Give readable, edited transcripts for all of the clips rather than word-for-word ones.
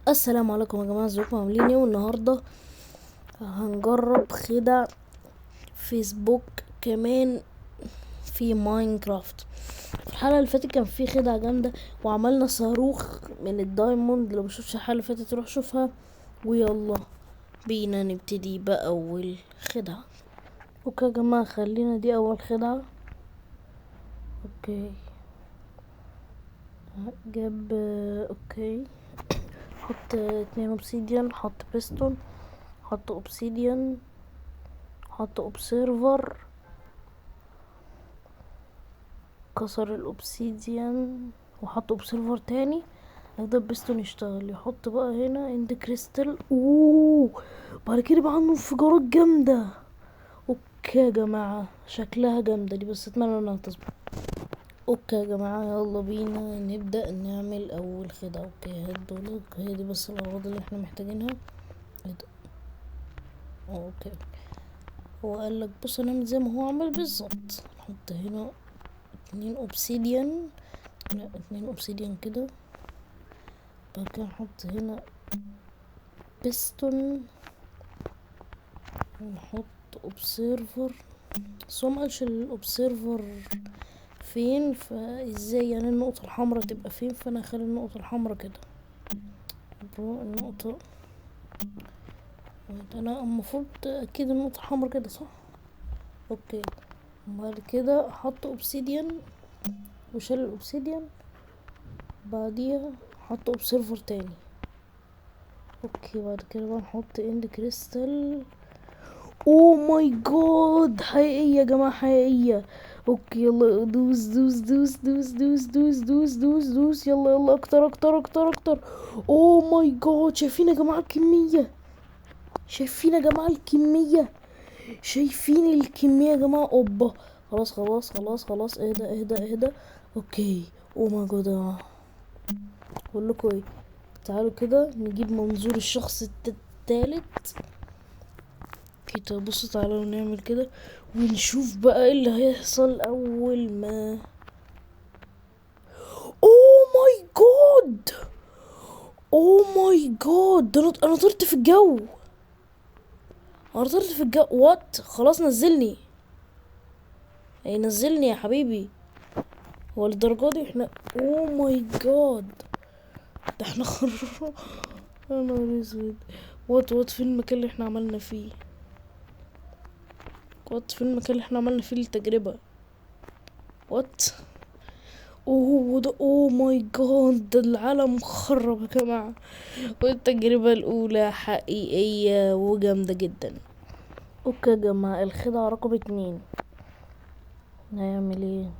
السلام عليكم يا جماعه، ازيكم عاملين ايه؟ والنهارده هنجرب خدع فيسبوك كمان في ماينكرافت. في الحلقه اللي فاتت كان في خدعه جامده وعملنا صاروخ من الدايموند. لو مشوفش الحلقه اللي فاتت روح شوفها. ويلا بينا نبتدي باول خدعه. اوكي يا جماعه، خلينا دي اول خدعه. اوكي جاب اوكي حط 2 اوبسيديان، حط بيستون، حط اوبسيديان، حط اوبسيرفر، كسر الاوبسيديان وحط اوبسيرفر تاني. هيفضل بيستون يشتغل. يحط بقى هنا اند كريستال. بعد كده بقى عنده انفجارات جامدة. اوكي يا جماعة، شكلها جامدة دي، بس اتمنى انها تظبط. اوكي يا جماعة، يلا بينا نبدأ نعمل اول خدعة. اوكي هات دول، هي دي بس الاغراض اللي احنا محتاجينها. ايه ده؟ اوكي، هو قالك بص هنعمل زي ما هو عمل بالظبط. نحط هنا 2 اوبسيديان، لا 2 اوبسيديان كده. بعد كده نحط هنا بيستون ونحط اوبسيرفر. بس هو مقالش الاوبسيرفر فين، فازاي يعني النقطة الحمراء تبقى فين؟ فانا هخلي النقطة الحمراء كده. النقطة انا المفروض اكيد النقطة الحمراء كده صح. اوكي، وبعد كده حط اوبسيديان وشال الاوبسيديان. بعديها حط اوبسيرفر تاني. اوكي، بعد كده بقى نحط اند كريستال. اوه ماي جاد، حقيقية يا جماعة، حقيقية. اوكي يلا دوس دوس دوس دوس دوس دوس دوس دوس دوس، يلا يلا اكتر اكتر اكتر اكتر. اوه ماي جاد، شايفين يا جماعة الكمية؟ شايفين يا جماعة الكمية؟ شايفين الكمية يا جماعة؟ اوبا، خلاص خلاص خلاص خلاص، اهدى اهدى اهدى. اوكي، اوه ماي جاد. اقول لكم ايه، تعالوا كده نجيب منظور الشخص التالت كده. بصوا تعالوا نعمل كده ونشوف بقى ايه اللي هيحصل اول ما. اوه ماي جاد، اوه ماي جاد، ده انا طرت في الجو. انا طرت في الجو. وات؟ خلاص نزلني. اي نزلني يا حبيبي. هو للدرجه دي احنا؟ اوه ماي جاد، ده احنا يا نهار اسود. وات فين المكان اللي احنا عملنا فيه؟ وات فين المكان اللي احنا عملنا فيه التجربه؟ وات؟ اوه ده، اوه ماي جاد، ده العالم خرب يا جماعة. والتجربة الأولى حقيقية وجامدة جدا. اوكي يا جماعة، الخدعة رقم 2 نعمل ايه؟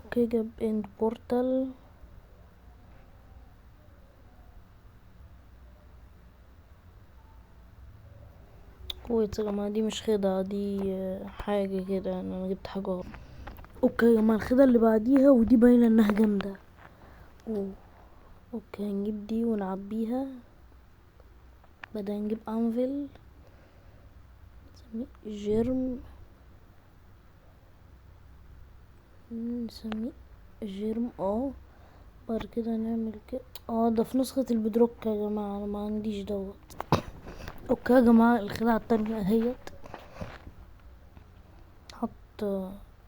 اوكي، جاب اند بورتال. كويس يا جماعة، دي مش خدعة، دي حاجة كده يعني، انا جبت حاجة غلط. اوكي يا جماعة، الخدعة اللي بعديها ودي باينة انها جامدة. اوه اوكي، هنجيب دي ونعبيها. بعدين نجيب انفيل، نسميه جيرم، نسميه جيرم. بعد كده نعمل كده. ده في نسخة البدروك يا جماعة، انا ما عنديش دوت. اوكي يا جماعة، الخدعة التانية اهيت. حط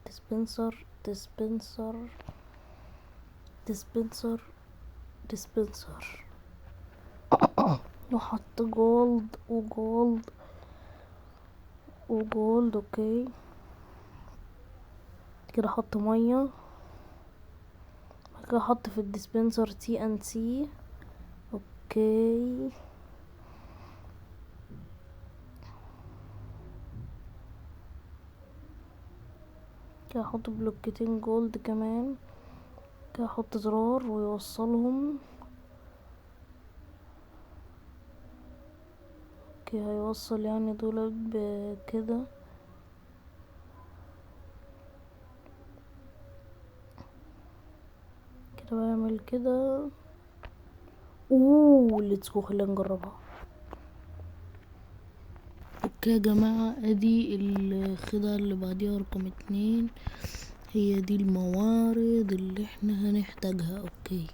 ديسبنسر ديسبنسر ديسبنسر ديسبنسر، وحط جولد وجولد وجولد. اوكي كده حط مية. بعد كده حط في الديسبنسر تي ان سي. اوكي كده احط بلوكتين جولد كمان. كده احط زرار ويوصلهم. اوكي هيوصل يعني دول بكده. كده بعمل كده. ليتس جو، خلينا نجربها. اوكي يا جماعة، ادي الخدعة اللي بعديها رقم 2. هي دي الموارد اللي احنا هنحتاجها. اوكي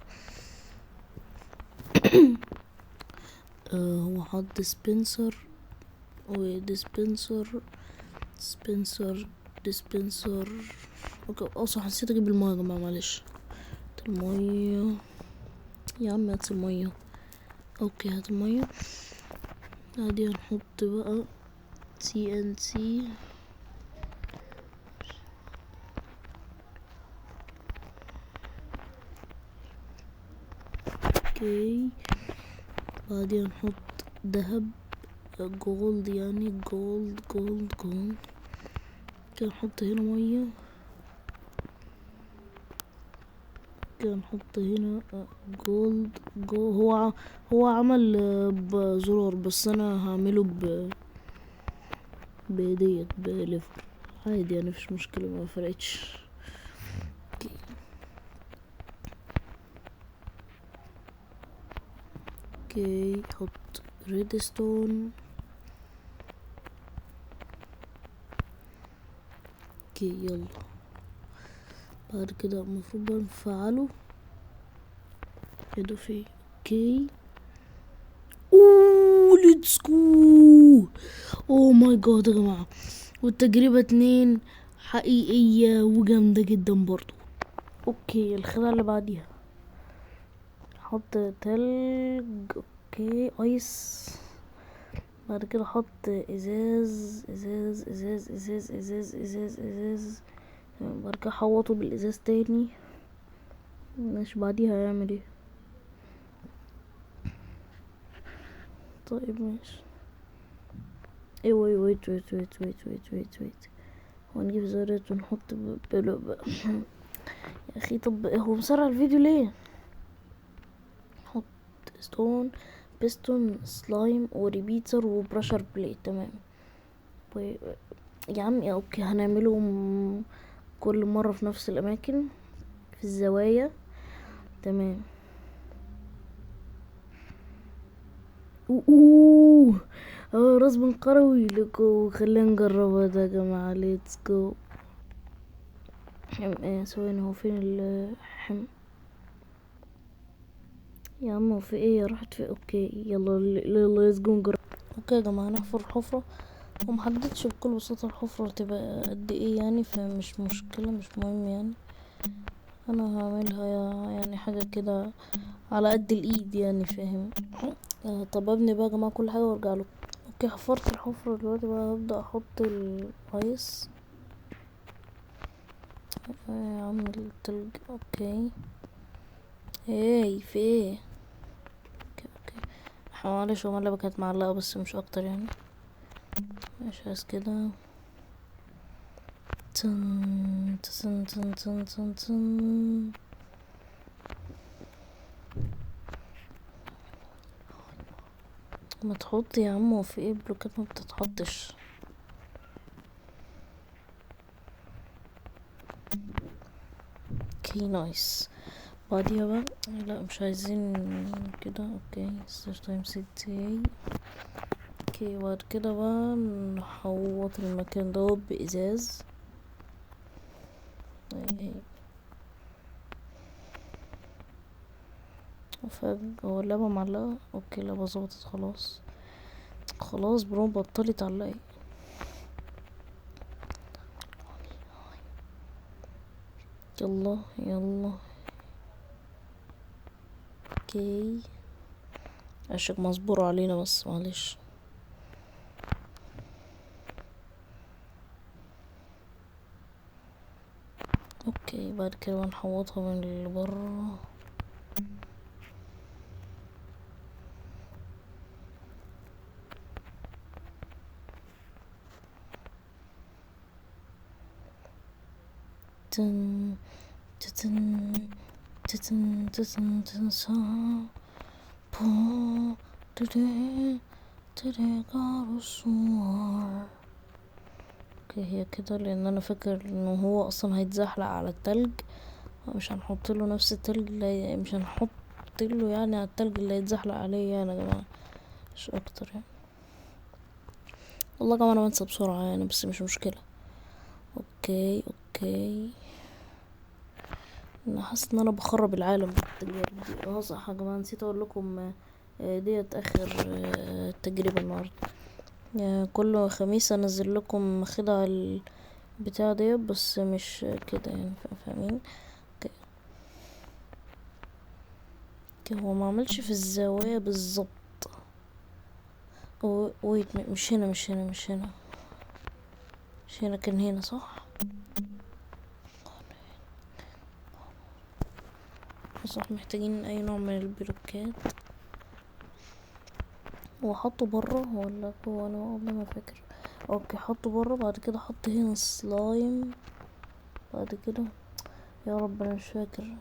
هو حط ديسبنسر وديسبنسر ديسبنسر. اوكي صح، نسيت اجيب المية يا جماعة، معلش. المية يا عم، هات المية. اوكي هات المية. عادي هنحط بقى TNT. اوكي بعدين نحط دهب، جولد يعني، جولد. كده نحط هنا مية، كده نحط هنا جولد. هو عمل بزرار، بس انا هعمله بديت بليفر عادي يعني، مفيش مشكلة، ما فرقتش. اوكي حط ريدستون. اوكي يلا، بعد كده المفروض بقى نفعله. اضافي. اوكي ليتس جو. اوه ماي جاد يا جماعة، والتجربة 2 حقيقية وجامدة جدا برضو. اوكي الخدعة اللي بعديها، حط تلج. اوكي ايس. بعد كده حط ازاز. بعد كده حوطه بالازاز تاني. ماشي، بعديها هيعمل ايه؟ طيب ماشي. ايه ويت. ونجيب زرات ونحط يا اخي طب هو مسرع الفيديو ليه؟ نحط ستون، بيستون، سلايم، وريبيتر، وبرشر بليت. تمام. يا عم اوكي، هنعملهم كل مرة في نفس الاماكن، في الزوايا. تمام. اوه راس بنقروي لكو، خلينا نجربها ده يا جماعة. ليتس جو. ثواني، هو فين الحم؟ يا عم هو في ايه؟ راحت في. اوكي يلا ليتس جو نجرب. اوكي يا جماعة، هنحفر حفرة، ومحددش بكل بساطة الحفرة تبقى قد ايه يعني، فمش مشكلة، مش مهم يعني. انا هعملها يعني حاجة كده على قد الايد يعني، فاهم؟ طب ابني بقى يا جماعة كل حاجة وارجع له. اوكي حفرت الحفرة دلوقتي، بقى هبدأ احط الايس. يا عم التلج. اوكي في ايه؟ اوكي معلش، هو اللعبة كانت معلقة بس مش اكتر يعني. مش عايز كده. تن. ما تحط يا عم، وفي ايه بلوكات ما بتتحطش؟ اوكي نايس. بعديها بقى لا مش عايزين كده. اوكي ستارت تايم سيتي. اوكي بعد كده بقى نحوط المكان ده بإزاز. هو اللعبة معلقة. اوكي اللعبة ظبطت خلاص. خلاص برو، بطلي تعلقي. يلا. اوكي عشان مصبور علينا بس معلش. اوكي بعد كده نحوطها من اللي برا. تن تتن تتن سا بو تدي قارصوار. اوكي هي كده، لان انا فاكر انه هو اصلا هيتزحلق على التلج، مش هنحط له نفس التلج اللي مش هنحط له يعني على التلج اللي هيتزحلق عليه يعني يا جماعه، مش اكتر يعني. والله يا جماعه انا بنسى بسرعه يعني، بس مش مشكله. اوكي انا حاسس ان انا بخرب العالم بالتجارب دي. صح يا جماعه، نسيت اقول لكم ديت اخر تجربه النهارده. كل خميس انزل لكم خدع البتاع ديت، بس مش كده يعني، فاهمين؟ هو ما عملش في الزوايا بالظبط. ويت، مش هنا مش هنا مش هنا مش هنا، كان هنا صح. صح، محتاجين اي نوع من البلوكات. هو حطه برا ولا جوه؟ انا والله ما فاكر. اوكي، حطه برا. بعد كده حط هنا سلايم. بعد كده يا رب انا مش فاكر،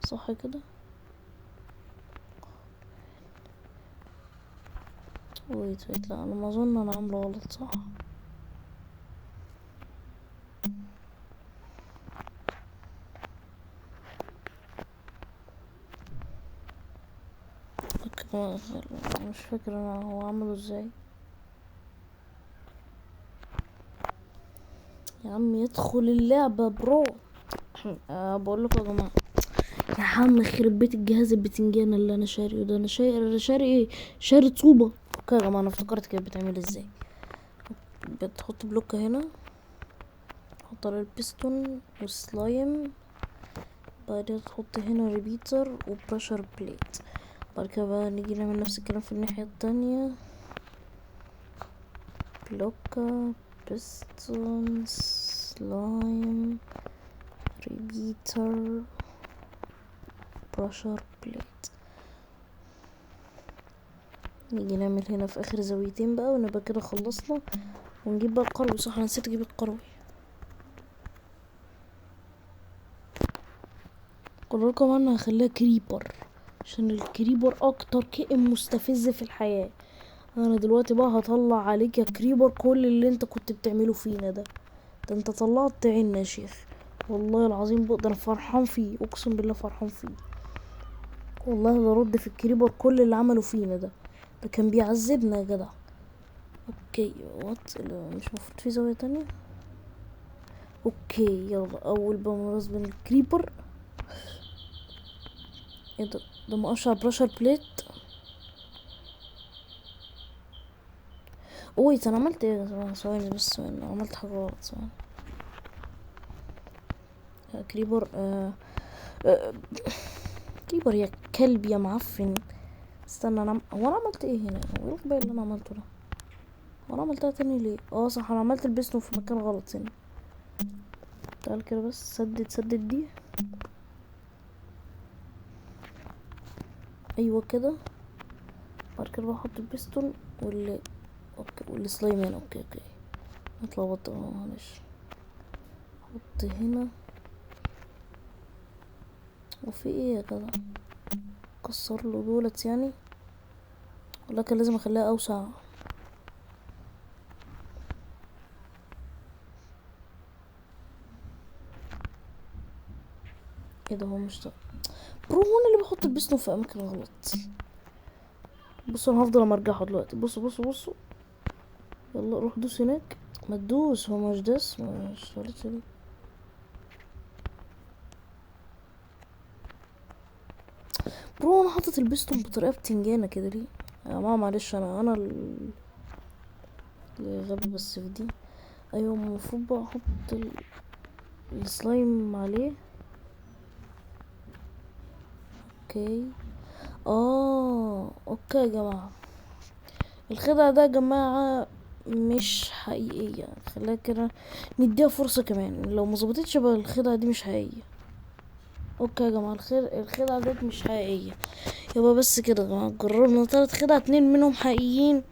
صح كده؟ ويت، لا انا ما اظن انا عامله غلط، صح؟ اوكي، مش فاكر انا هو عمله ازاي. يا عم يدخل اللعبة برو. بقول لكم يا جماعه، يا عم يخرب بيت الجهاز البتنجان اللي انا شاريه ده. انا شاري ايه؟ شاري طوبه. اوكي يا جماعه، انا افتكرت كده بتعمل ازاي. بتحط بلوكه هنا، تحط على البيستون والسلايم. بعد كده تحط هنا ريبيتر وبريشر بليت. بعد كده بقى نيجي نعمل نفس الكلام في الناحيه التانية. بلوكه، بيستون، سلايم، ريبيتر، بريشر بليت. نيجي نعمل هنا في اخر زاويتين بقى، ونبقى كده خلصنا. ونجيب بقى القروي. صح، انا نسيت اجيب القروي. قرر لكم انا هخليها كريبر، عشان الكريبر اكتر كائن مستفز في الحياة. انا دلوقتي بقى هطلع عليك يا كريبر كل اللي انت كنت بتعمله فينا ده. ده انت طلعت عيننا يا شيخ، والله العظيم. بقى ده انا فرحان فيه، اقسم بالله فرحان فيه. والله لا رد في الكريبر كل اللي عمله فينا ده. ده كان بيعذبنا يا جدع. اوكي، مش مفروض في زاوية تانية. اوكي يلا، اول بمرز بين الكريبر. ايه ده مقشع بريشر بليت. ويت، انا عملت ايه يا جماعة؟ ثواني بس، ثواني، أنا عملت حاجة غلط. ثواني. كريبر آه كريبر يا كلب يا معفن. استنى، هو انا عملت ايه هنا؟ هو ايه الغباء اللي انا عملته ده؟ هو انا عملتها تاني ليه؟ صح، انا عملت البيستون في مكان غلط هنا. تعال كده بس، سدد دي. ايوه كده. بعد كده بحط البيستون اوكي، والسلايم هنا. اوكي اتلخبطت، معلش. احط هنا. وفي ايه يا جدع؟ كسر له دولت يعني، ولا كان لازم اخليها اوسع؟ ايه ده؟ هو مش ده برو؟ انا اللي بحط البيستون في اماكن غلط. بصوا، انا هفضل امرجحه دلوقتي. بصوا. يلا روح دوس هناك. ما تدوس، هو مش داس، مش طريقتي دي. برو، انا حاطط البيستون بطريقه بتنجانه كده ليه يا جماعه؟ معلش، انا اللي غبي بس في دي. ايوه، المفروض بقى احط السلايم عليه. اوكي. اوكي يا جماعه، الخدعه ده يا جماعه مش حقيقيه. خليها كده، نديها فرصه كمان. لو ما ظبطتش بقى الخدعه دي مش حقيقيه. اوكي يا جماعه، الخدعه ديت مش حقيقيه. يبقى بس كده يا جماعه، جربنا 3 خدع، 2 منهم حقيقيين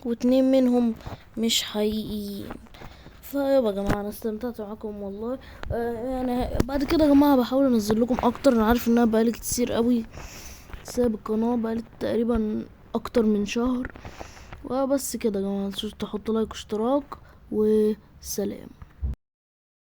و2 منهم مش حقيقيين. فيابا يا جماعه، انا استمتعت معاكم والله. يعني بعد كده يا جماعه بحاول انزل لكم اكتر. انا عارف انها بقالي كتير قوي ساب القناه، بقالي تقريبا اكتر من شهر. وبس كده يا جماعه، متنسوش تحطوا لايك واشتراك، وسلام.